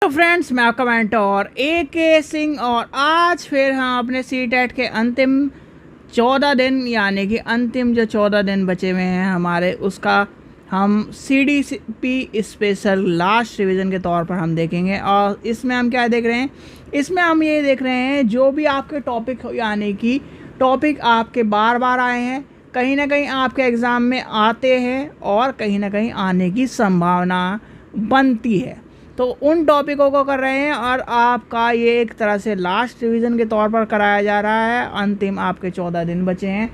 तो फ्रेंड्स, मैं आपका मेंटर AK सिंह और आज फिर हम अपने CTET के अंतिम 14 दिन यानी कि अंतिम जो 14 दिन बचे हुए हैं हमारे, उसका हम CDP स्पेशल लास्ट रिवीजन के तौर पर हम देखेंगे। और इसमें हम क्या देख रहे हैं, इसमें हम ये देख रहे हैं जो भी आपके टॉपिक यानी कि टॉपिक आपके बार बार आए हैं, कहीं ना कहीं आपके एग्ज़ाम में आते हैं और कहीं ना कहीं आने की संभावना बनती है, तो उन टॉपिकों को कर रहे हैं। और आपका ये एक तरह से लास्ट रिवीजन के तौर पर कराया जा रहा है। अंतिम आपके 14 दिन बचे हैं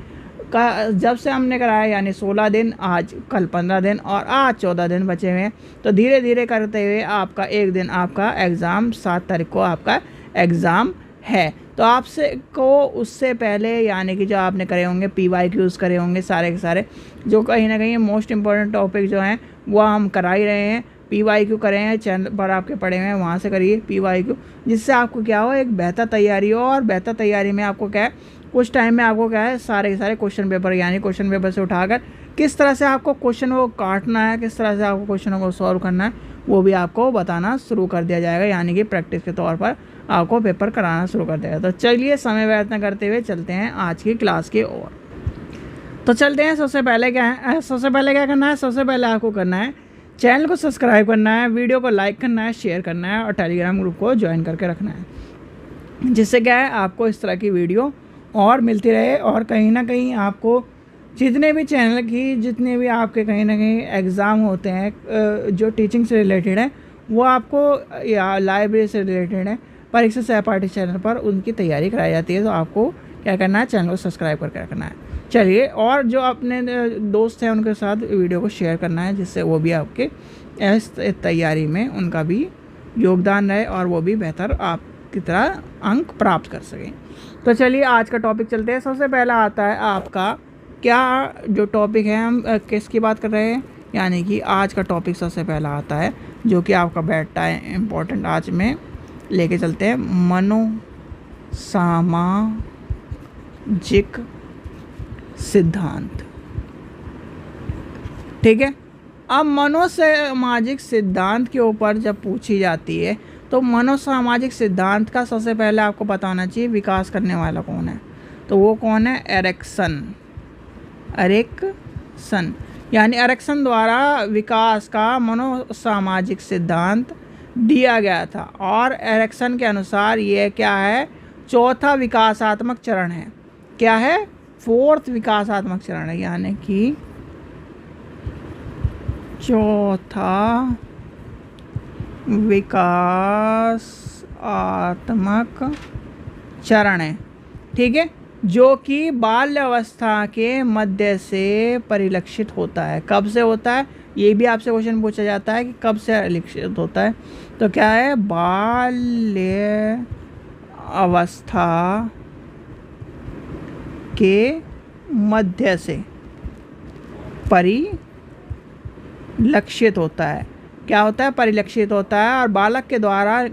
जब से हमने कराया, यानी 16 दिन, आज कल 15 दिन और आज 14 दिन बचे हुए हैं। तो धीरे धीरे करते हुए आपका एक दिन आपका एग्ज़ाम 7 तारीख को आपका एग्ज़ाम है। तो आपसे को उससे पहले यानी कि जो आपने करे होंगे PYQs करे होंगे सारे के सारे, जो कहीं ना कहीं मोस्ट इम्पॉर्टेंट टॉपिक जो हैं वो हम करा ही रहे हैं। PYQ करें हैं, चैनल पर आपके पढ़े हुए हैं, वहाँ से करिए PYQ, जिससे आपको क्या हो, एक बेहतर तैयारी हो। और बेहतर तैयारी में आपको क्या है, कुछ टाइम में आपको क्या है, सारे के सारे क्वेश्चन पेपर यानी क्वेश्चन पेपर से उठाकर किस तरह से आपको क्वेश्चन को काटना है, किस तरह से आपको क्वेश्चनों को सॉल्व करना है, वो भी आपको बताना शुरू कर दिया जाएगा। यानी कि प्रैक्टिस के तौर पर आपको पेपर कराना शुरू कर देगा। तो चलिए समय व्यर्थ न करते हुए चलते हैं आज की क्लास की ओर। तो चलते हैं। सबसे पहले क्या करना है, सबसे पहले आपको करना है चैनल को सब्सक्राइब करना है, वीडियो को लाइक करना है, शेयर करना है और टेलीग्राम ग्रुप को ज्वाइन करके रखना है, जिससे क्या है आपको इस तरह की वीडियो और मिलती रहे। और कहीं ना कहीं आपको जितने भी चैनल की जितने भी आपके कहीं ना कहीं एग्ज़ाम होते हैं जो टीचिंग से रिलेटेड है, वो आपको या लाइब्रेरी से रिलेटेड है, परीक्षा सहपाठी चैनल पर उनकी तैयारी कराई जाती है। तो आपको क्या करना है, चैनल को सब्सक्राइब करके रखना है। चलिए, और जो अपने दोस्त हैं उनके साथ वीडियो को शेयर करना है, जिससे वो भी आपके इस तैयारी में उनका भी योगदान रहे और वो भी बेहतर आपकी तरह अंक प्राप्त कर सकें। तो चलिए आज का टॉपिक चलते हैं। सबसे पहला आता है आपका क्या जो टॉपिक है, हम किसकी बात कर रहे हैं, यानी कि आज का टॉपिक सबसे पहला आता है जो कि आपका बैठता है इम्पोर्टेंट, आज में लेके चलते हैं मनोसामाजिक सिद्धांत। ठीक है। अब मनोसामाजिक सिद्धांत के ऊपर जब पूछी जाती है तो मनोसामाजिक सिद्धांत का सबसे पहले आपको पता होना चाहिए विकास करने वाला कौन है। तो वो कौन है, एरिक्सन। यानी एरिक्सन द्वारा विकास का मनोसामाजिक सिद्धांत दिया गया था। और एरिक्सन के अनुसार ये क्या है, चौथा विकासात्मक चरण है। क्या है, 4th विकासात्मक चरण है, यानी कि चौथा विकासात्मक चरण है। ठीक है, जो कि बाल्यावस्था के मध्य से परिलक्षित होता है। कब से होता है, ये भी आपसे क्वेश्चन पूछा जाता है कि कब से परिलक्षित होता है। तो क्या है, बाल्य अवस्था के मध्य से परिलक्षित होता है। क्या होता है, परिलक्षित होता है। और बालक के द्वारा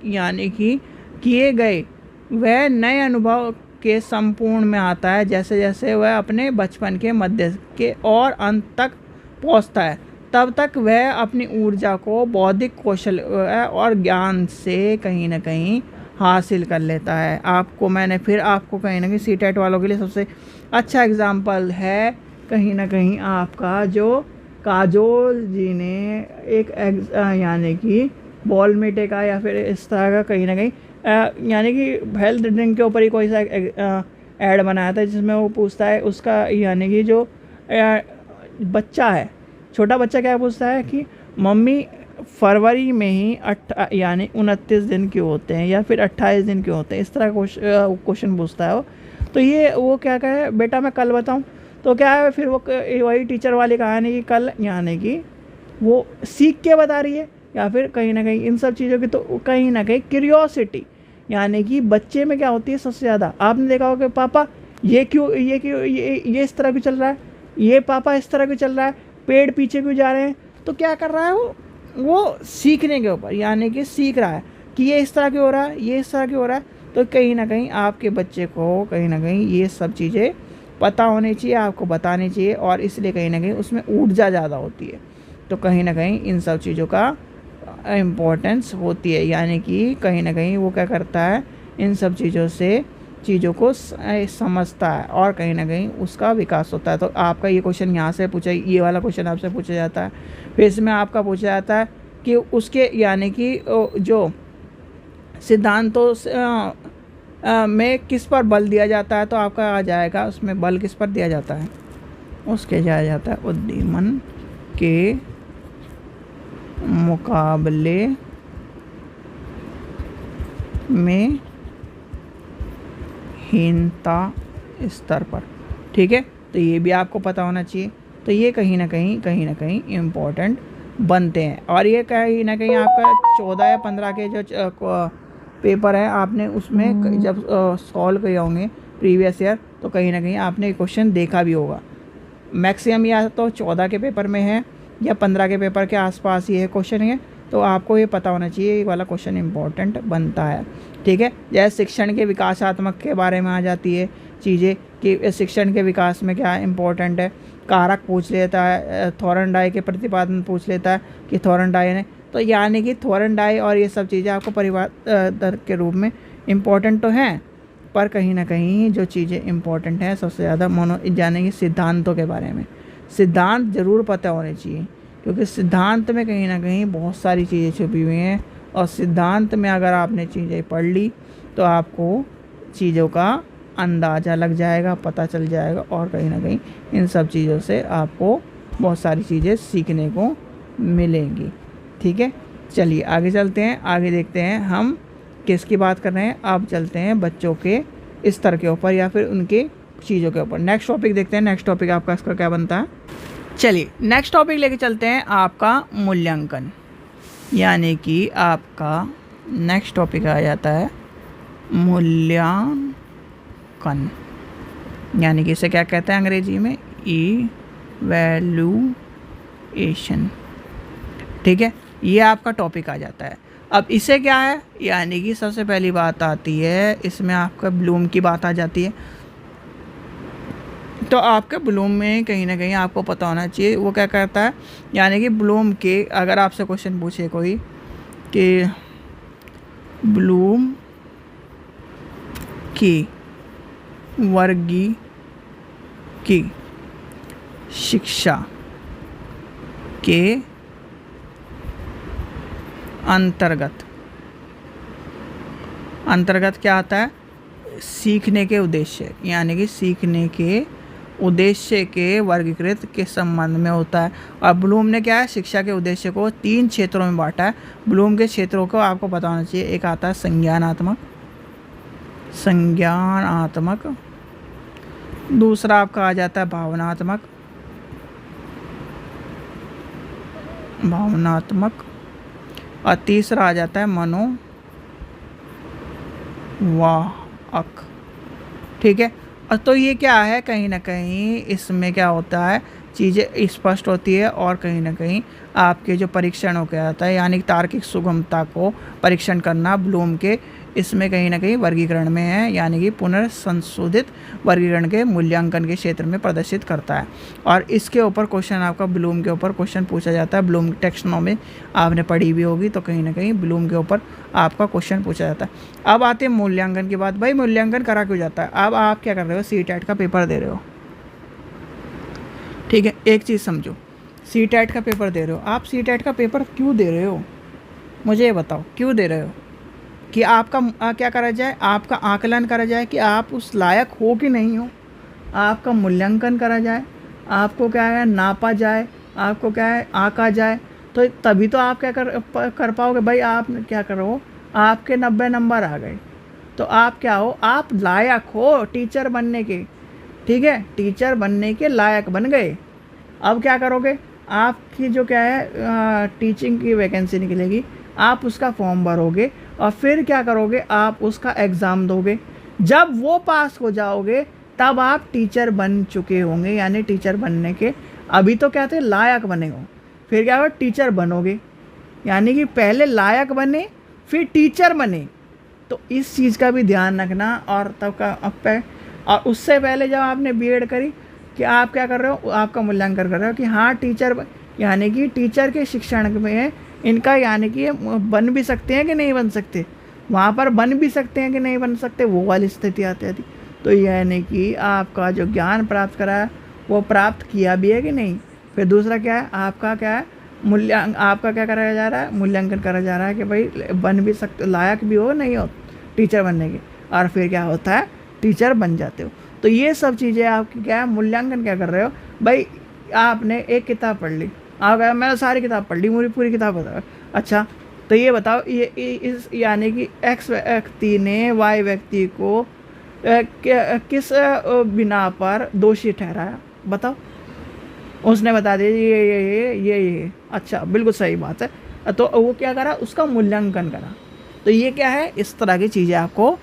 यानी कि किए गए वह नए अनुभव के संपूर्ण में आता है, जैसे जैसे वह अपने बचपन के मध्य के और अंत तक पहुंचता है, तब तक वह अपनी ऊर्जा को बौद्धिक कौशल और ज्ञान से कहीं ना कहीं हासिल कर लेता है। मैंने फिर आपको कहीं ना कहीं CTET वालों के लिए सबसे अच्छा एग्जाम्पल है कहीं ना कहीं आपका जो काजोल जी ने एक यानी कि बॉलमेटे का या फिर इस तरह का कहीं ना कहीं यानी कि हेल्थ ड्रिंक के ऊपर ही कोई सा ऐड बनाया था, जिसमें वो पूछता है उसका यानी कि जो बच्चा है, छोटा बच्चा क्या पूछता है कि मम्मी फरवरी में ही यानी 29 दिन क्यों होते हैं या फिर 28 दिन क्यों होते हैं, इस तरह क्वेश्चन पूछता है वो। तो ये वो क्या कहे, बेटा मैं कल बताऊं। तो क्या है, फिर वो वही टीचर वाली कहानी कि कल यानी कि वो सीख के बता रही है, या फिर कहीं ना कहीं इन सब चीज़ों की तो कहीं ना कहीं क्यूरियोसिटी यानी कि बच्चे में क्या होती है सबसे ज़्यादा। आपने देखा होगा कि पापा ये इस तरह क्यों चल रहा है, ये पापा इस तरह क्यों चल रहा है, पेड़ पीछे क्यों जा रहे हैं। तो क्या कर रहा है वो सीखने के ऊपर यानी कि सीख रहा है कि ये इस तरह क्यों हो रहा है, ये इस तरह क्यों हो रहा है। तो कहीं ना कहीं आपके बच्चे को कहीं ना कहीं ये सब चीज़ें पता होनी चाहिए, आपको बतानी चाहिए, और इसलिए कहीं ना कहीं उसमें ऊर्जा ज़्यादा होती है। तो कहीं ना कहीं इन सब चीज़ों का इम्पोर्टेंस होती है, यानी कि कहीं ना कहीं वो क्या करता है, इन सब चीज़ों को समझता है और कहीं ना कहीं उसका विकास होता है। तो आपका ये क्वेश्चन यहाँ से पूछा, ये वाला क्वेश्चन आपसे पूछा जाता है। फिर इसमें आपका पूछा जाता है कि उसके यानी कि जो सिद्धांतों में किस पर बल दिया जाता है, तो आपका आ जाएगा उसमें बल किस पर दिया जाता है, उसके जाया जाता है उद्दीपन के मुकाबले में हीनता स्तर पर। ठीक है, तो ये भी आपको पता होना चाहिए। तो ये कहीं ना कहीं इम्पोर्टेंट बनते हैं। और ये कहीं ना कहीं आपका 14 या 15 के जो पेपर है आपने उसमें जब सॉल्व किए होंगे प्रीवियस ईयर, तो कहीं ना कहीं आपने क्वेश्चन देखा भी होगा। मैक्सिमम या तो 14 के पेपर में है या 15 के पेपर के आसपास ये क्वेश्चन है, तो आपको ये पता होना चाहिए ये वाला क्वेश्चन इम्पोर्टेंट बनता है। ठीक है, जैसे शिक्षण के विकासात्मक के बारे में आ जाती है चीज़ें कि शिक्षण के विकास में क्या इम्पोर्टेंट है, कारक पूछ लेता है, थॉर्नडाई के प्रतिपादन पूछ लेता है कि थॉर्नडाई ने, तो यानी कि थॉर्नडाई और ये सब चीज़ें आपको परिवार के रूप में इम्पोर्टेंट तो हैं, पर कहीं ना कहीं जो चीज़ें इम्पोर्टेंट हैं सबसे ज़्यादा यानी कि सिद्धांतों के बारे में। सिद्धांत ज़रूर पता होने चाहिए, क्योंकि सिद्धांत में कहीं ना कहीं बहुत सारी चीज़ें छुपी हुई हैं, और सिद्धांत में अगर आपने चीज़ें पढ़ ली तो आपको चीज़ों का अंदाज़ा लग जाएगा, पता चल जाएगा, और कहीं ना कहीं इन सब चीज़ों से आपको बहुत सारी चीज़ें सीखने को मिलेंगी। ठीक है, चलिए आगे चलते हैं, आगे देखते हैं हम किसकी बात कर रहे हैं। अब चलते हैं बच्चों के स्तर के ऊपर या फिर उनके चीज़ों के ऊपर। नेक्स्ट टॉपिक देखते हैं, नेक्स्ट टॉपिक आपका इसका क्या बनता है। चलिए नेक्स्ट टॉपिक लेके चलते हैं आपका मूल्यांकन, यानी कि आपका नेक्स्ट टॉपिक आ जाता है मूल्यांकन, यानी कि इसे क्या कहते हैं अंग्रेजी में, इवैल्यूएशन। ठीक है, ये आपका टॉपिक आ जाता है। अब इसे क्या है, यानी कि सबसे पहली बात आती है इसमें आपका ब्लूम की बात आ जाती है। तो आपके ब्लूम में कहीं ना कहीं आपको पता होना चाहिए वो क्या करता है, यानी कि ब्लूम के अगर आपसे क्वेश्चन पूछे कोई कि ब्लूम की वर्गी की शिक्षा के अंतर्गत क्या आता है, सीखने के उद्देश्य, यानी कि सीखने के उद्देश्य के वर्गीकृत के संबंध में होता है। और ब्लूम ने क्या है, शिक्षा के उद्देश्य को 3 क्षेत्रों में बांटा है। ब्लूम के क्षेत्रों को आपको पता होना चाहिए, एक आता है संज्ञानात्मक, दूसरा आपका आ जाता है भावनात्मक, और तीसरा आ जाता है मनोवाहक। ठीक है, और तो ये क्या है, कहीं ना कहीं इसमें क्या होता है, चीज़ें स्पष्ट होती है, और कहीं ना कहीं आपके जो परीक्षण हो गया जाता है, यानी तार्किक सुगमता को परीक्षण करना ब्लूम के इसमें कहीं ना कहीं वर्गीकरण में है, यानी कि पुनर्संशोधित वर्गीकरण के मूल्यांकन के क्षेत्र में प्रदर्शित करता है। और इसके ऊपर क्वेश्चन आपका ब्लूम के ऊपर क्वेश्चन पूछा जाता है। ब्लूम टेक्सोनॉमी आपने पढ़ी भी होगी, तो कहीं ना कहीं ब्लूम के ऊपर आपका क्वेश्चन पूछा जाता है। अब आते हैं मूल्यांकन की बात। भाई मूल्यांकन करा क्यों जाता है, अब आप क्या कर रहे हो, CTET का पेपर दे रहे हो। ठीक है, एक चीज़ समझो, CTET का पेपर दे रहे हो, आप CTET का पेपर क्यों दे रहे हो, मुझे ये बताओ क्यों दे रहे हो, कि आपका क्या करा जाए, आपका आकलन करा जाए कि आप उस लायक हो कि नहीं हो, आपका मूल्यांकन करा जाए, आपको क्या है नापा जाए, आपको क्या है आंका जाए, तो तभी तो आप क्या कर पाओगे। भाई आप क्या करो, आपके 90 नंबर आ गए तो आप क्या हो, आप लायक हो टीचर बनने के। ठीक है, टीचर बनने के लायक बन गए। अब क्या करोगे, आपकी जो क्या है टीचिंग की वैकेंसी निकलेगी, आप उसका फॉर्म भरोगे और फिर क्या करोगे, आप उसका एग्ज़ाम दोगे। जब वो पास हो जाओगे तब आप टीचर बन चुके होंगे, यानी टीचर बनने के अभी तो क्या थे लायक बने हो, फिर क्या हो टीचर बनोगे, यानी कि पहले लायक बने फिर टीचर बने। तो इस चीज़ का भी ध्यान रखना। और तब का और उससे पहले जब आपने B.Ed करी कि आप क्या कर रहे हो, आपका मूल्यांकन कर रहे हो कि हाँ टीचर, यानी कि टीचर के शिक्षण में इनका यानी कि ये बन भी सकते हैं कि नहीं बन सकते, वहाँ पर बन भी सकते हैं कि नहीं बन सकते, वो वाली स्थिति आती है। तो यानी कि आपका जो ज्ञान प्राप्त करा है वो प्राप्त किया भी है कि नहीं। फिर दूसरा क्या है, आपका क्या है, आपका क्या करा जा रहा है, मूल्यांकन करा जा रहा है कि भाई बन भी सकते, लायक भी हो नहीं हो टीचर बनने के, और फिर क्या होता है, टीचर बन जाते हो। तो ये सब चीज़ें आपकी क्या है, मूल्यांकन क्या कर रहे हो भाई। आपने एक किताब पढ़ ली, आ गया मैंने सारी किताब पढ़ ली, मुझे पूरी किताब बताओ। अच्छा तो ये बताओ, ये इस यानी कि एक्स व्यक्ति ने वाई व्यक्ति को किस बिना पर दोषी ठहराया, बताओ। उसने बता दिया ये। अच्छा बिल्कुल सही बात है। तो वो क्या करा, उसका मूल्यांकन करा। तो ये क्या है, इस तरह की चीज़ें आपको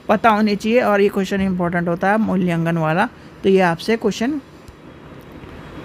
पता होनी चाहिए, और ये क्वेश्चन इंपॉर्टेंट होता है मूल्यांकन वाला। तो ये आपसे क्वेश्चन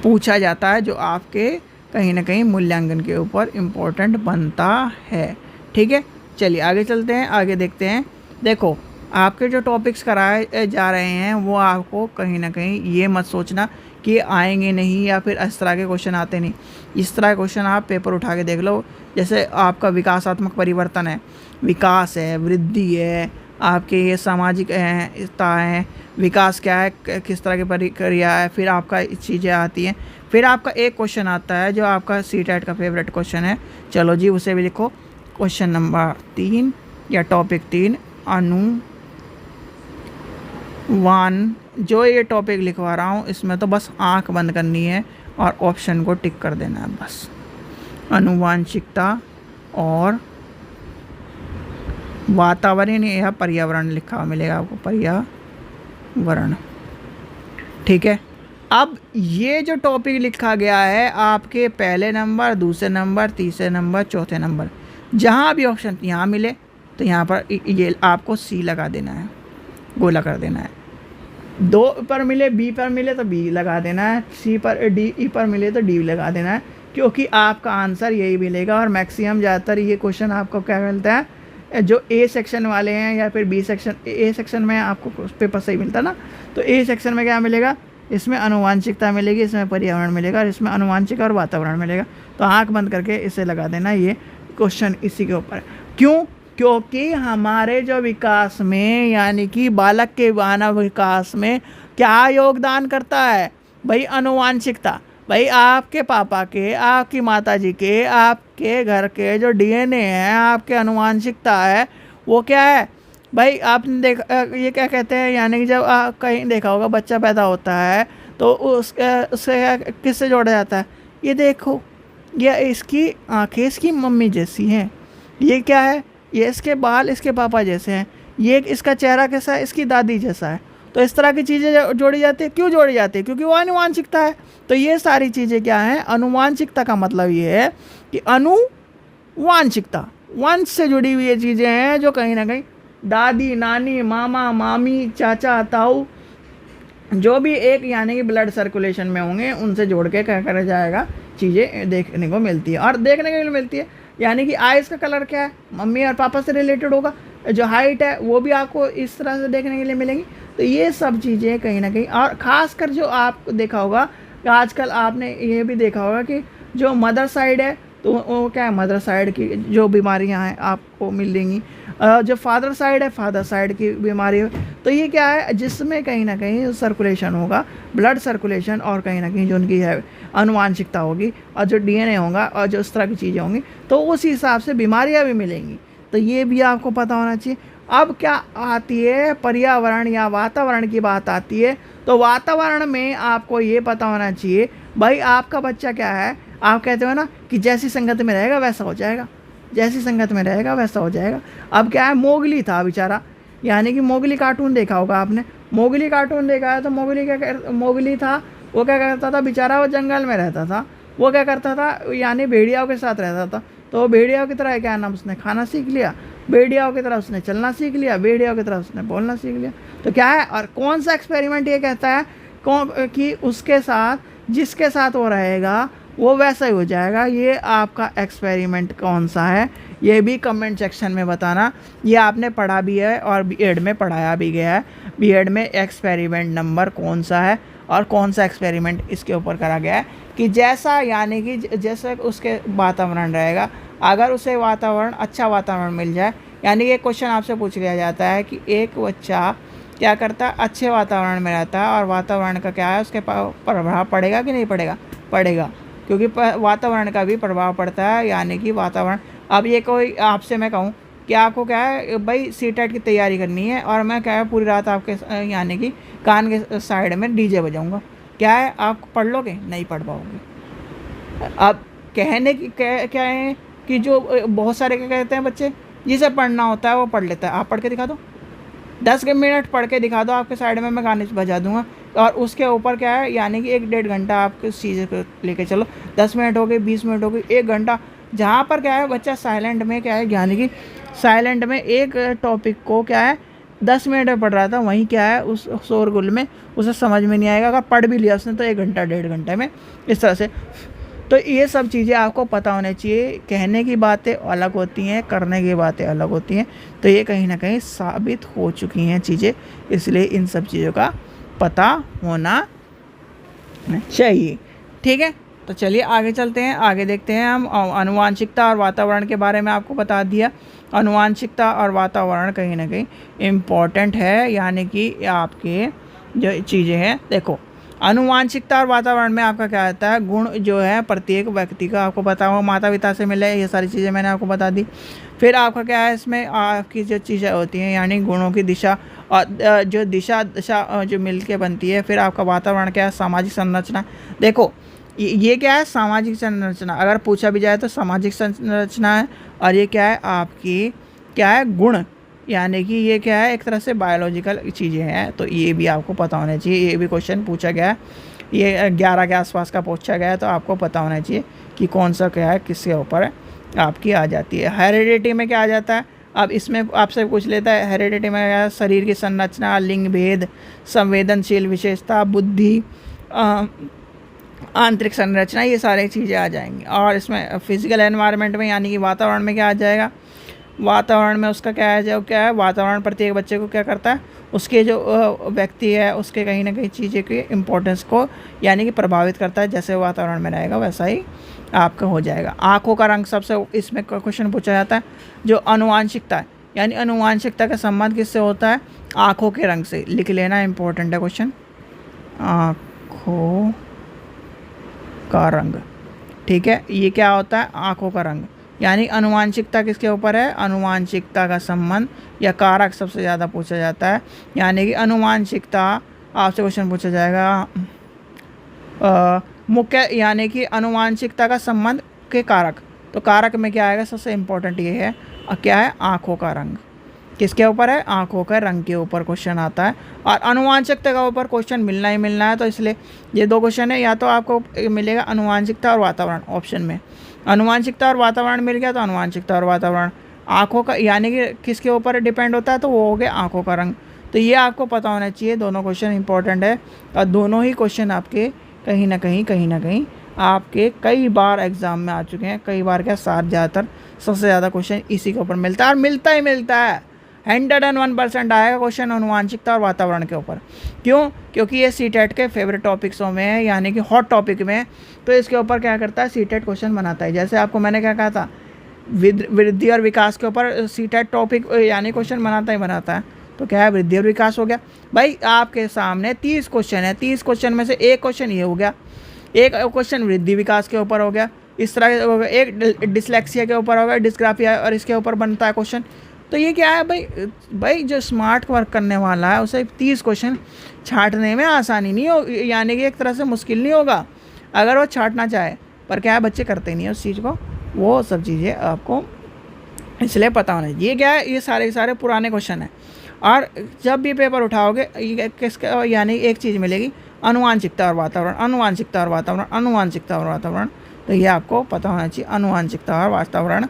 पूछा जाता है जो आपके कहीं ना कहीं मूल्यांकन के ऊपर इम्पोर्टेंट बनता है। ठीक है, चलिए आगे चलते हैं, आगे देखते हैं। देखो आपके जो टॉपिक्स कराए जा रहे हैं वो आपको कहीं ना कहीं ये मत सोचना कि आएंगे नहीं या फिर इस तरह के क्वेश्चन आते नहीं। इस तरह के क्वेश्चन आप पेपर उठा के देख लो। जैसे आपका विकासात्मक परिवर्तन है, विकास है, वृद्धि है, आपके ये सामाजिक है, विकास क्या है, किस तरह की प्रक्रिया है, फिर आपका चीज़ें आती हैं। फिर आपका एक क्वेश्चन आता है जो आपका सीटेट का फेवरेट क्वेश्चन है, चलो जी उसे भी लिखो। क्वेश्चन नंबर 3 या टॉपिक 3 अनुवान। जो ये टॉपिक लिखवा रहा हूँ इसमें तो बस आंख बंद करनी है और ऑप्शन को टिक कर देना है बस। अनुवांशिकता और वातावरण या पर्यावरण लिखा हुआ मिलेगा आपको, पर्यावरण। ठीक है, अब ये जो टॉपिक लिखा गया है आपके पहले नंबर, दूसरे नंबर, तीसरे नंबर, चौथे नंबर, जहाँ भी ऑप्शन यहाँ मिले तो यहाँ पर ये आपको सी लगा देना है, गोला कर देना है। 2 पर मिले, बी पर मिले तो बी लगा देना है, सी पर डी, ई पर मिले तो डी लगा देना है, क्योंकि आपका आंसर यही मिलेगा। और मैक्सिमम ज़्यादातर ये क्वेश्चन आपको क्या मिलता है, जो ए सेक्शन वाले हैं या फिर बी सेक्शन, ए सेक्शन में आपको पेपर सही मिलता है ना, तो ए सेक्शन में क्या मिलेगा, इसमें अनुवांशिकता मिलेगी, इसमें पर्यावरण मिलेगा, और इसमें अनुवांशिक और वातावरण मिलेगा। तो आंख बंद करके इसे लगा देना, ये क्वेश्चन इसी के ऊपर। क्यों, क्योंकि हमारे जो विकास में यानी कि बालक के मानव विकास में क्या योगदान करता है भाई, अनुवांशिकता। भाई आपके पापा के, आपकी माताजी के, आपके घर के जो डीएनए है, आपके अनुवांशिकता है, वो क्या है भाई। आपने देखा ये क्या कहते हैं, यानी कि जब कहीं देखा होगा बच्चा पैदा होता है तो उससे किससे जोड़ा जाता है, ये देखो ये इसकी आंखें इसकी मम्मी जैसी हैं, ये क्या है, ये इसके बाल इसके पापा जैसे हैं, ये इसका चेहरा कैसा है, इसकी दादी जैसा है। तो इस तरह की चीज़ें जोड़ी जाती है। क्यों जोड़ी जाती है, क्योंकि वो अनुवांशिकता है। तो ये सारी चीज़ें क्या हैं, अनुवांशिकता का मतलब ये है कि अनुवांशिकता, वंश से जुड़ी हुई ये चीज़ें हैं जो कहीं ना कहीं दादी, नानी, मामा, मामी, चाचा, ताऊ, जो भी एक यानी कि ब्लड सर्कुलेशन में होंगे उनसे जोड़ के क्या करा जाएगा, चीज़ें देखने को मिलती है। और देखने को मिलती है यानी कि आइज़ का कलर क्या है, मम्मी और पापा से रिलेटेड होगा। जो हाइट है वो भी आपको इस तरह से देखने के लिए मिलेंगी। तो ये सब चीज़ें कहीं ना कहीं, और ख़ासकर जो आप देखा होगा कि आजकल आपने ये भी देखा होगा कि जो मदर साइड है तो वो क्या है, मदर साइड की जो बीमारियां हैं आपको मिलेंगी, जो फादर साइड है फादर साइड की बीमारी है। तो ये क्या है, जिसमें कहीं ना कहीं सर्कुलेशन होगा, ब्लड सर्कुलेशन, और कहीं ना कहीं जो उनकी है अनुवांशिकता होगी, और जो डीएनए होगा, और जो इस तरह की चीज़ें होंगी, तो उस हिसाब से बीमारियां भी मिलेंगी। तो ये भी आपको पता होना चाहिए। अब क्या आती है, पर्यावरण या वातावरण की बात आती है। तो वातावरण में आपको ये पता होना चाहिए भाई आपका बच्चा क्या है, आप कहते हो ना कि जैसी संगत में रहेगा वैसा हो जाएगा, जैसी संगत में रहेगा वैसा हो जाएगा। अब क्या है, मोगली था बेचारा, यानी कि मोगली कार्टून देखा होगा आपने, मोगली कार्टून देखा है तो मोगली था, वो क्या करता था बेचारा, वो जंगल में रहता था, वो क्या करता था यानी भेड़ियाओं के साथ रहता था। तो भेड़ियाओं की तरह क्या नाम, उसने खाना सीख लिया, भेड़ियाओं की तरह उसने चलना सीख लिया, भेड़ियाओं की तरह उसने बोलना सीख लिया। तो क्या है, और कौन सा एक्सपेरिमेंट ये कहता है कि उसके साथ, जिसके साथ वो रहेगा वो वैसा ही हो जाएगा। ये आपका एक्सपेरिमेंट कौन सा है, ये भी कमेंट सेक्शन में बताना। ये आपने पढ़ा भी है और बीएड में पढ़ाया भी गया है। बीएड में एक्सपेरिमेंट नंबर कौन सा है और कौन सा एक्सपेरिमेंट इसके ऊपर करा गया है कि जैसा यानी कि जैसा उसके वातावरण रहेगा, अगर उसे वातावरण, अच्छा वातावरण मिल जाए, यानी ये क्वेश्चन आपसे पूछ लिया जाता है कि एक बच्चा क्या करता है, अच्छे वातावरण में रहता है और वातावरण का क्या है, उसके प्रभाव पड़ेगा कि नहीं पड़ेगा, पड़ेगा, क्योंकि वातावरण का भी प्रभाव पड़ता है, यानी कि वातावरण। अब ये कोई आपसे मैं कहूँ कि आपको क्या है भाई सीटेट की तैयारी करनी है और मैं क्या है पूरी रात आपके यानी कि कान के साइड में डीजे बजाऊंगा, क्या है आप पढ़ लोगे, नहीं पढ़ पाओगे। अब कहने की क्या है कि जो बहुत सारे क्या कहते हैं बच्चे, जिसे पढ़ना होता है वो पढ़ लेता है। आप पढ़ के दिखा दो, 10 मिनट पढ़ के दिखा दो, आपके साइड में मैं गाने बजा दूंगा और उसके ऊपर क्या है यानी कि 1-1.5 घंटा आप किस चीज़ को लेके चलो, 10 मिनट हो गए, 20 मिनट हो गए, 1 घंटा, जहाँ पर क्या है बच्चा साइलेंट में क्या है यानी कि साइलेंट में एक टॉपिक को क्या है 10 मिनट में पढ़ रहा था, वहीं क्या है उस शोरगुल में उसे समझ में नहीं आएगा। अगर पढ़ भी लिया उसने तो 1 घंटा 1.5 घंटे में, इस तरह से। तो ये सब चीज़ें आपको पता होनी चाहिए। कहने की बातें अलग होती हैं, करने की बातें अलग होती हैं, तो ये कहीं ना कहीं साबित हो चुकी हैं चीज़ें, इसलिए इन सब चीज़ों का पता होना चाहिए। ठीक है, तो चलिए आगे चलते हैं, आगे देखते हैं हम। आनुवांशिकता और वातावरण के बारे में आपको बता दिया। आनुवांशिकता और वातावरण कहीं ना कहीं इम्पॉर्टेंट है, यानी कि आपके जो चीज़ें हैं, देखो आनुवांशिकता और वातावरण में आपका क्या आता है, गुण जो है प्रत्येक व्यक्ति का आपको पता हो, माता पिता से मिले, ये सारी चीज़ें मैंने आपको बता दी। फिर आपका क्या है इसमें आपकी जो चीज़ें होती हैं यानी गुणों की दिशा और जो दिशा जो मिल के बनती है। फिर आपका वातावरण क्या है, सामाजिक संरचना। देखो ये क्या है, सामाजिक संरचना, अगर पूछा भी जाए तो सामाजिक संरचना है। और ये क्या है आपकी क्या है, गुण, यानी कि ये क्या है एक तरह से बायोलॉजिकल चीज़ें हैं, तो ये भी आपको पता होना चाहिए। ये भी क्वेश्चन पूछा गया है, ये 11 के आसपास का पूछा गया है, तो आपको पता होना चाहिए कि कौन सा क्या है किसके ऊपर आपकी आ जाती है। हेरिडिटी में क्या आ जाता है, अब इसमें आपसे पूछ लेता है हेरिडिटी में क्या है, शरीर की संरचना, लिंग भेद, संवेदनशील विशेषता, बुद्धि, आंतरिक संरचना, ये सारी चीज़ें आ जाएंगी। और इसमें फिजिकल एनवायरनमेंट में यानी कि वातावरण में क्या आ जाएगा, वातावरण में उसका क्या है, जो क्या है वातावरण प्रत्येक बच्चे को क्या करता है, उसके जो व्यक्ति है उसके कहीं ना कहीं चीज़ें के इम्पोर्टेंस को यानी कि प्रभावित करता है। जैसे वातावरण में रहेगा वैसा ही आपका हो जाएगा। आँखों का रंग सबसे इसमें क्वेश्चन पूछा जाता है। जो आनुवांशिकता है यानी आनुवांशिकता का संबंध किससे होता है, आँखों के रंग से। लिख लेना, इंपॉर्टेंट है क्वेश्चन, आँखों का रंग। ठीक है, ये क्या होता है, आँखों का रंग। यानी आनुवांशिकता किसके ऊपर है, आनुवांशिकता का संबंध या कारक सबसे ज़्यादा पूछा जाता है। यानी कि आनुवांशिकता आपसे क्वेश्चन पूछा जाएगा मुख्य, यानी कि आनुवांशिकता का संबंध के कारक। तो कारक में क्या आएगा, सबसे इम्पोर्टेंट ये है क्या है, आँखों का रंग। किसके ऊपर है, आँखों का रंग के ऊपर क्वेश्चन आता है। और आनुवांशिकता का ऊपर क्वेश्चन मिलना ही मिलना है, तो इसलिए ये 2 क्वेश्चन है, या तो आपको मिलेगा आनुवांशिकता और वातावरण ऑप्शन में। आनुवांशिकता और वातावरण मिल गया तो आनुवांशिकता और वातावरण। आँखों का यानी कि किसके ऊपर डिपेंड होता है, तो वो हो गया आँखों का रंग। तो ये आपको पता होना चाहिए, दोनों क्वेश्चन इंपॉर्टेंट है। और दोनों ही क्वेश्चन आपके कहीं ना कहीं आपके कई बार एग्जाम में आ चुके हैं। कई बार क्या, ज़्यादातर सबसे ज़्यादा क्वेश्चन इसी के ऊपर मिलता है, और मिलता ही मिलता है। 101% आएगा क्वेश्चन अनुवांशिकता और वातावरण के ऊपर। क्यों, क्योंकि ये सीटेट के फेवरेट टॉपिक्सों में है, यानी कि हॉट टॉपिक में है। तो इसके ऊपर क्या करता है, सीटेट क्वेश्चन बनाता है। जैसे आपको मैंने क्या कहा था, वृद्धि और विकास के ऊपर सीटेट टॉपिक यानी क्वेश्चन बनाता है। तो क्या है, वृद्धि और विकास हो गया। भाई आपके सामने 30 क्वेश्चन है, 30 क्वेश्चन में से एक क्वेश्चन ये हो गया, एक क्वेश्चन वृद्धि विकास के ऊपर हो गया, इस तरह एक डिसलेक्सिया के ऊपर हो गया, डिस्ग्राफिया, और इसके ऊपर बनता है क्वेश्चन। तो ये क्या है भाई जो स्मार्ट वर्क करने वाला है उसे 30 क्वेश्चन छांटने में आसानी नहीं हो, यानी कि एक तरह से मुश्किल नहीं होगा अगर वो छांटना चाहे। पर क्या है, बच्चे करते नहीं है उस चीज़ को। वो सब चीज़ें आपको इसलिए पता होना चाहिए। ये क्या है, ये सारे पुराने क्वेश्चन हैं। और जब भी पेपर उठाओगे किसका यानी एक चीज़ मिलेगी, आनुवांशिकता और वातावरण, आनुवांशिकता और वातावरण, आनुवांशिकता और वातावरण। तो ये आपको पता होना चाहिए, आनुवांशिकता और वातावरण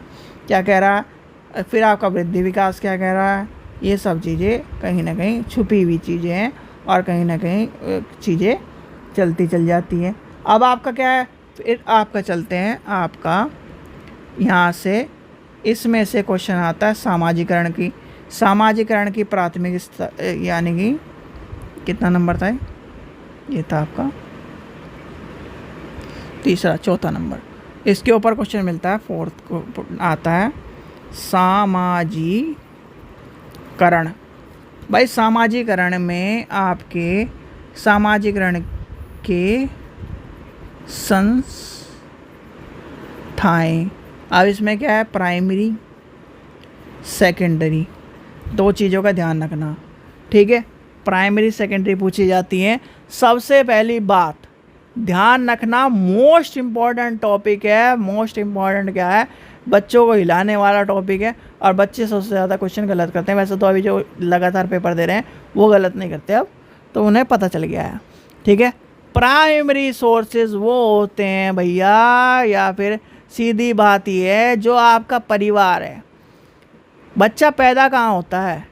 क्या कह रहा है, फिर आपका वृद्धि विकास क्या कह रहा है। ये सब चीज़ें कहीं ना कहीं छुपी हुई चीज़ें हैं और कहीं ना कहीं चीज़ें चलती चल जाती हैं। अब आपका क्या है, फिर आपका चलते हैं, आपका यहाँ से इसमें से क्वेश्चन आता है सामाजिकरण की। सामाजिकरण की प्राथमिक यानी कि कितना नंबर था ये था आपका तीसरा, चौथा नंबर। इसके ऊपर क्वेश्चन मिलता है, फोर्थ को आता है सामाजिकरण। भाई सामाजिकरण में आपके सामाजिकरण के संस्थाएं, अब इसमें क्या है, प्राइमरी सेकेंडरी, दो चीज़ों का ध्यान रखना, ठीक है। प्राइमरी सेकेंडरी पूछी जाती हैं। सबसे पहली बात ध्यान रखना, मोस्ट इम्पॉर्टेंट टॉपिक है, मोस्ट इम्पॉर्टेंट क्या है, बच्चों को हिलाने वाला टॉपिक है, और बच्चे सबसे ज़्यादा क्वेश्चन गलत करते हैं। वैसे तो अभी जो लगातार पेपर दे रहे हैं वो गलत नहीं करते अब, तो उन्हें पता चल गया है, ठीक है। प्राइमरी सोर्सेज वो होते हैं भैया, या फिर सीधी बात ये है, जो आपका परिवार है। बच्चा पैदा कहाँ होता है?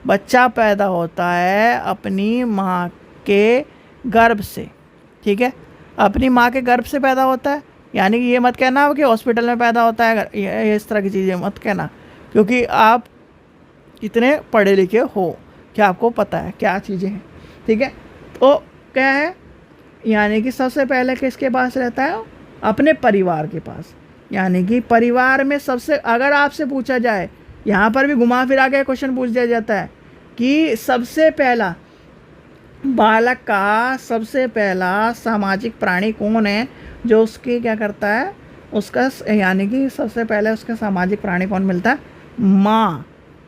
बच्चा पैदा होता है अपनी माँ के गर्भ से, ठीक है। अपनी माँ के गर्भ से पैदा होता है, यानी कि ये मत कहना कि हॉस्पिटल में पैदा होता है, ये इस तरह की चीज़ें मत कहना, क्योंकि आप इतने पढ़े लिखे हो कि आपको पता है क्या चीज़ें हैं, ठीक है। तो क्या है, यानी कि सबसे पहले किसके पास रहता है? अपने परिवार के पास। यानी कि परिवार में सबसे, अगर आपसे पूछा जाए, यहाँ पर भी घुमा फिरा के क्वेश्चन पूछ दिया जाता है कि सबसे पहला बालक का सबसे पहला सामाजिक प्राणी कौन है, जो उसकी क्या करता है, उसका, यानी कि सबसे पहले उसका सामाजिक प्राणी कौन मिलता है? माँ,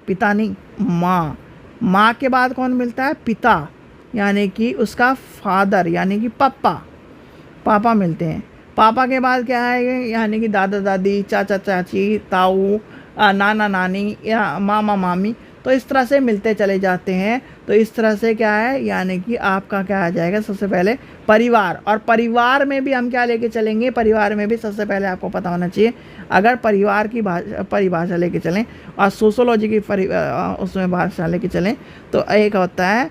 पिता नहीं, माँ। माँ के बाद कौन मिलता है? पिता, यानी कि उसका फादर, यानी कि पापा मिलते हैं। पापा के बाद क्या है, यानी कि दादा दादी, चाचा चाची, ताऊ, नाना नानी या मामा मामी, तो इस तरह से मिलते चले जाते हैं। तो इस तरह से क्या है, यानी कि आपका क्या आ जाएगा, सबसे पहले परिवार। और परिवार में भी हम क्या लेके चलेंगे, परिवार में भी सबसे पहले आपको पता होना चाहिए, अगर परिवार की परिभाषा लेके चलें और सोशोलॉजी की उसमें भाषा लेके चलें, तो एक होता है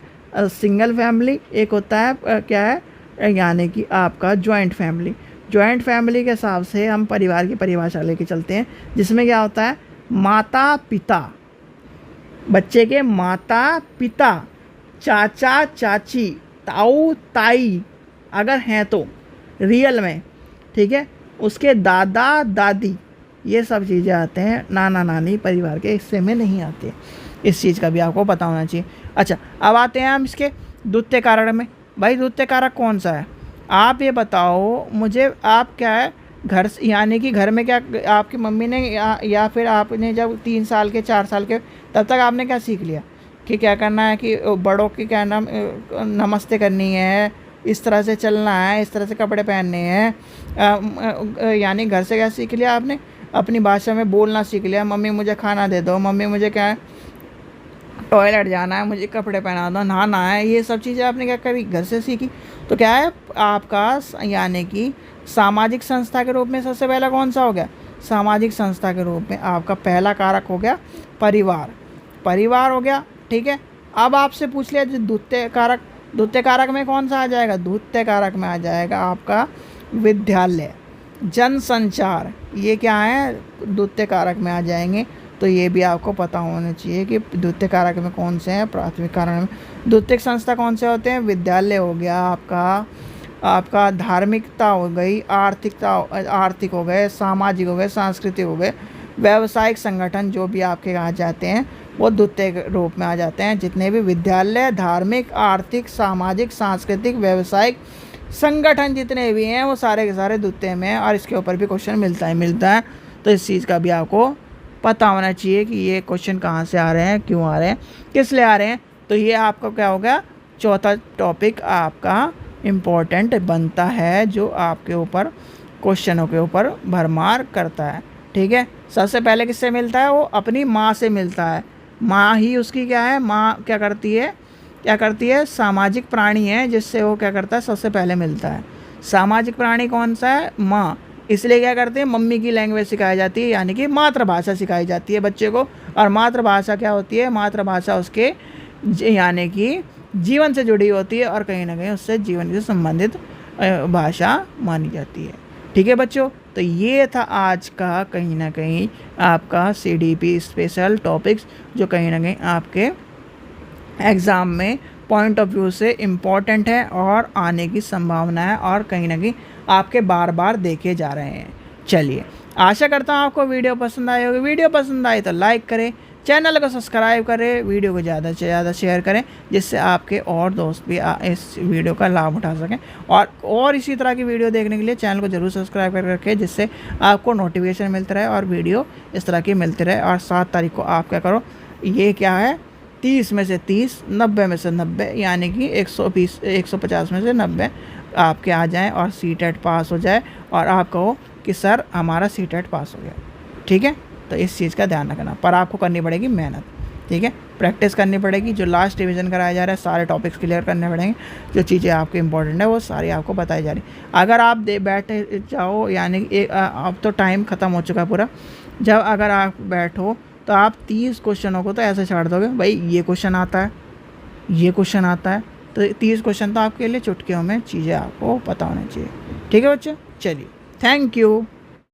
सिंगल फैमिली, एक होता है क्या है, यानी कि आपका जॉइंट फैमिली। जॉइंट फैमिली के हिसाब से हम परिवार की परिभाषा लेके चलते हैं, जिसमें क्या होता है, माता पिता, बच्चे के माता पिता, चाचा चाची, ताऊ ताई अगर हैं तो रियल में, ठीक है। उसके दादा दादी, ये सब चीज़ें आते हैं, नाना नानी परिवार के हिस्से में नहीं आते। इस चीज़ का भी आपको पता होना चाहिए। अच्छा, अब आते हैं हम इसके द्वितीय कारक में। भाई द्वितीय कारक कौन सा है, आप ये बताओ मुझे। आप क्या है, घर, यानी कि घर में क्या आपकी मम्मी ने या फिर आपने जब 3 साल के 4 साल के, तब तक आपने क्या सीख लिया कि क्या करना है, कि बड़ों की क्या नाम नमस्ते करनी है, इस तरह से चलना है, इस तरह से कपड़े पहनने हैं। यानी घर से क्या सीख लिया आपने, अपनी भाषा में बोलना सीख लिया। मम्मी मुझे खाना दे दो, मम्मी मुझे क्या है, टॉयलेट जाना है, मुझे कपड़े पहना दो, नहाना है, ये सब चीज़ें आपने क्या करी, घर से सीखी। तो क्या है आपका, यानी कि सामाजिक संस्था के रूप में सबसे पहला कौन सा हो गया, सामाजिक संस्था के रूप में आपका पहला कारक हो गया परिवार हो गया, ठीक है। अब आपसे पूछ लिया द्वितीय कारक में कौन सा आ जाएगा, द्वितीय कारक में आ जाएगा आपका विद्यालय, जनसंचार, ये क्या है, द्वितीय कारक में आ जाएंगे। तो ये भी आपको पता होना चाहिए कि द्वितीय कारक में कौन से हैं। प्राथमिक कारक में द्वितीय संस्था कौन से होते हैं, विद्यालय हो गया आपका धार्मिकता हो गई, आर्थिक हो गए, सामाजिक हो गए, सांस्कृतिक हो गए, व्यावसायिक संगठन जो भी आपके आ जाते हैं वो द्वितीय रूप में आ जाते हैं। जितने भी विद्यालय, धार्मिक, आर्थिक, सामाजिक, सांस्कृतिक, व्यावसायिक संगठन जितने भी हैं वो सारे के सारे द्वितीय में हैं, और इसके ऊपर भी क्वेश्चन मिलता है। तो इस चीज़ का भी आपको पता होना चाहिए कि ये क्वेश्चन कहाँ से आ रहे हैं, क्यों आ रहे हैं, किस लिए आ रहे हैं। तो ये आपका क्या हो गया, चौथा टॉपिक आपका इम्पोर्टेंट बनता है, जो आपके ऊपर क्वेश्चनों के ऊपर भरमार करता है, ठीक है। सबसे पहले किससे मिलता है, वो अपनी माँ से मिलता है। माँ ही उसकी क्या है, माँ क्या करती है, सामाजिक प्राणी है, जिससे वो क्या करता है, सबसे पहले मिलता है। सामाजिक प्राणी कौन सा है, माँ। इसलिए क्या करते हैं, मम्मी की लैंग्वेज सिखाई जाती है, यानी कि मातृभाषा सिखाई जाती है बच्चे को। और मातृभाषा क्या होती है, मातृभाषा उसके यानी कि जीवन से जुड़ी होती है, और कहीं ना कहीं उससे जीवन से संबंधित भाषा मानी जाती है, ठीक है बच्चों। तो ये था आज का कहीं ना कहीं आपका CDP स्पेशल टॉपिक्स, जो कहीं ना कहीं आपके एग्ज़ाम में पॉइंट ऑफ व्यू से इम्पॉर्टेंट है और आने की संभावना है, और कहीं ना कहीं आपके बार बार देखे जा रहे हैं, चलिए, आशा करता हूँ आपको वीडियो पसंद आई होगी। वीडियो पसंद आई तो लाइक करें, चैनल को सब्सक्राइब करें, वीडियो को ज़्यादा से ज़्यादा शेयर करें, जिससे आपके और दोस्त भी इस वीडियो का लाभ उठा सकें। और इसी तरह की वीडियो देखने के लिए चैनल को ज़रूर सब्सक्राइब कर रखें, जिससे आपको नोटिफिकेशन मिलता रहे और वीडियो इस तरह की मिलती रहे। और 7 तारीख को आप क्या करो, ये क्या है, 30 में से 30, 90 में से 90, यानी कि 150 में से 90 आपके आ जाएँ और CTET पास हो जाए, और आप कहो कि सर हमारा CTET पास हो गया। ठीक है, तो इस चीज़ का ध्यान रखना। पर आपको करनी पड़ेगी मेहनत, ठीक है, प्रैक्टिस करनी पड़ेगी। जो लास्ट रिवीजन कराया जा रहा है, सारे टॉपिक्स क्लियर करने पड़ेंगे। जो चीज़ें आपके इंपॉर्टेंट है वो सारी आपको बताई जा रही। अगर आप बैठे जाओ, यानी अब तो टाइम ख़त्म हो चुका पूरा, जब अगर आप बैठो तो आप 30 क्वेश्चनों को तो ऐसे छाड़ दोगे, भाई ये क्वेश्चन आता है, ये क्वेश्चन आता है, तो 30 क्वेश्चन तो आपके लिए चुटकियों में चीज़ें आपको पता होनी चाहिए। ठीक है बच्चे, चलिए, थैंक यू।